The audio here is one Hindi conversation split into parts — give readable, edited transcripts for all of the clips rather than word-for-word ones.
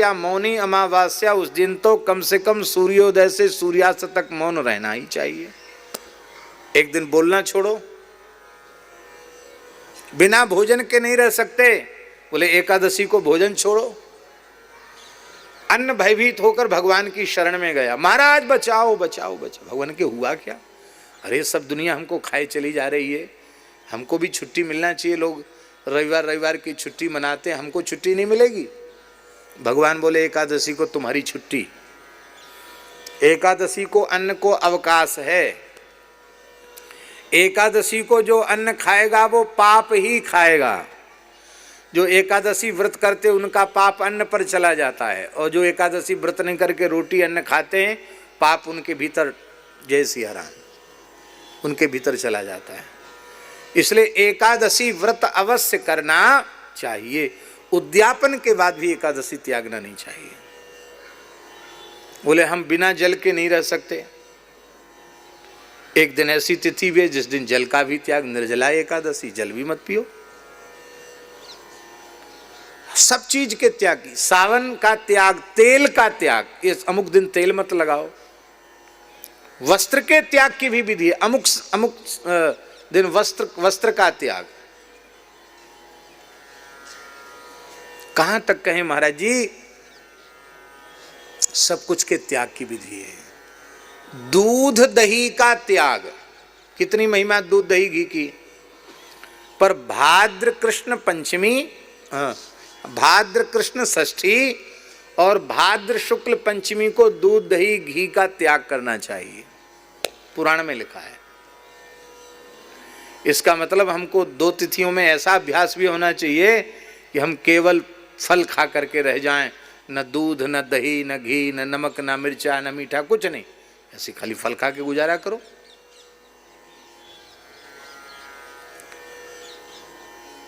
अमावस्या, मौनी अमावस्या, उस दिन तो कम से कम सूर्योदय से सूर्यास्त तक मौन रहना ही चाहिए। एक दिन बोलना छोड़ो, बिना भोजन के नहीं रह सकते। बोले एकादशी को भोजन छोड़ो। अन्न भयभीत होकर भगवान की शरण में गया, महाराज बचाओ बचाओ बचाओ। भगवान के हुआ क्या? अरे सब दुनिया हमको खाए चली जा रही है, हमको भी छुट्टी मिलना चाहिए। लोग रविवार रविवार की छुट्टी मनाते हैं, हमको छुट्टी नहीं मिलेगी। भगवान बोले एकादशी को तुम्हारी छुट्टी। एकादशी को अन्न को अवकाश है। एकादशी को जो अन्न खाएगा वो पाप ही खाएगा। जो एकादशी व्रत करते उनका पाप अन्न पर चला जाता है, और जो एकादशी व्रत नहीं करके रोटी अन्न खाते हैं पाप उनके भीतर, जय सिया राम, उनके भीतर चला जाता है। इसलिए एकादशी व्रत अवश्य करना चाहिए। उद्यापन के बाद भी एकादशी त्यागना नहीं चाहिए। बोले हम बिना जल के नहीं रह सकते। एक दिन ऐसी तिथि भी है जिस दिन जल का भी त्याग, निर्जला एकादशी, जल भी मत पियो। सब चीज के त्याग की, सावन का त्याग, तेल का त्याग, ये अमुक दिन तेल मत लगाओ। वस्त्र के त्याग की भी विधि है, अमुक अमुक दिन वस्त्र का त्याग। कहां तक कहें महाराज जी, सब कुछ के त्याग की विधि है। दूध दही का त्याग, कितनी महिमा दूध दही घी की। पर भाद्र कृष्ण पंचमी, भाद्र कृष्ण षष्ठी और भाद्र शुक्ल पंचमी को दूध दही घी का त्याग करना चाहिए, पुराण में लिखा है। इसका मतलब हमको दो तिथियों में ऐसा अभ्यास भी होना चाहिए कि हम केवल फल खा करके रह जाएं, न दूध न दही न घी न नमक न मिर्चा न मीठा, कुछ नहीं, ऐसे खाली फल खा के गुजारा करो।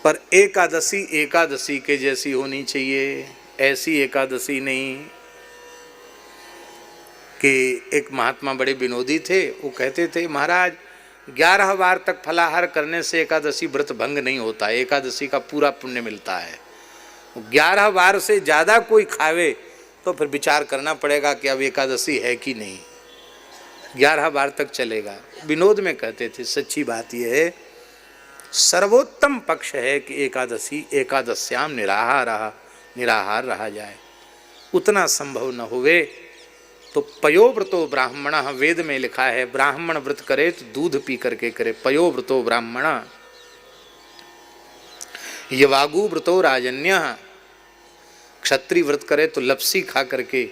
पर एकादशी एकादशी के जैसी होनी चाहिए, ऐसी एकादशी नहीं कि एक महात्मा बड़े विनोदी थे, वो कहते थे महाराज 11 बार तक फलाहार करने से एकादशी व्रत भंग नहीं होता, एकादशी का पूरा पुण्य मिलता है। 11 बार से ज़्यादा कोई खावे तो फिर विचार करना पड़ेगा कि अब एकादशी है कि नहीं। 11 बार तक चलेगा, विनोद में कहते थे। सच्ची बात यह है, सर्वोत्तम पक्ष है कि एकादशी एकादश्याम निराहार रहा जाए। उतना संभव न हुए तो पयोव्रतो ब्राह्मण, वेद में लिखा है ब्राह्मण व्रत करे तो दूध पी करके करे। पयोव्रतो ब्राह्मण, यवागु व्रतो राजन्य, क्षत्रिय व्रत करे तो लपसी खा करके,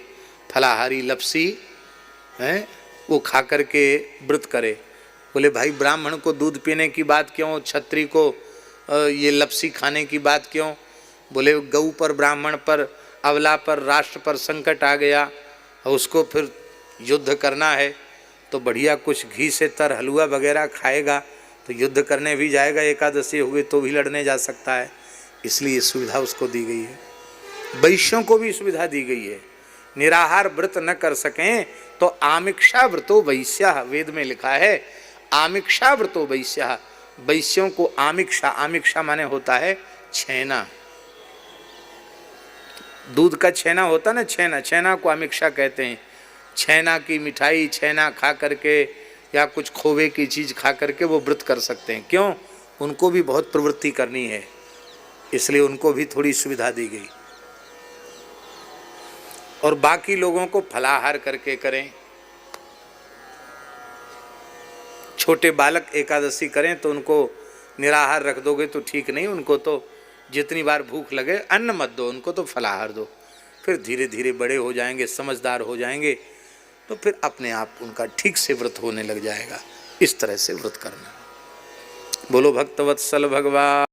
फलाहारी लपसी है वो खा करके व्रत करे। बोले भाई ब्राह्मण को दूध पीने की बात क्यों, क्षत्रिय को ये लपसी खाने की बात क्यों? बोले गऊ पर, ब्राह्मण पर, अवला पर, राष्ट्र पर संकट आ गया और उसको फिर युद्ध करना है तो बढ़िया कुछ घी से तर हलवा वगैरह खाएगा तो युद्ध करने भी जाएगा, एकादशी हुए तो भी लड़ने जा सकता है। इसलिए सुविधा उसको दी गई है। वैश्यों को भी सुविधा दी गई है, निराहार व्रत न कर सकें तो आमिक्षा व्रतो वैश्या, वेद में लिखा है आमिक्षा व्रतो वैश्या। वैश्यों को आमिक्षा, आमिक्षा माने होता है छेना, दूध का छेना होता ना, छेना, छेना को आमिक्षा कहते हैं। छेना की मिठाई, छेना खा करके या कुछ खोवे की चीज़ खा करके वो व्रत कर सकते हैं। क्यों? उनको भी बहुत प्रवृत्ति करनी है, इसलिए उनको भी थोड़ी सुविधा दी गई। और बाकी लोगों को फलाहार करके करें। छोटे बालक एकादशी करें तो उनको निराहार रख दोगे तो ठीक नहीं, उनको तो जितनी बार भूख लगे अन्न मत दो, उनको तो फलाहार दो। फिर धीरे धीरे बड़े हो जाएंगे, समझदार हो जाएंगे तो फिर अपने आप उनका ठीक से व्रत होने लग जाएगा। इस तरह से व्रत करना। बोलो भक्तवत्सल भगवान।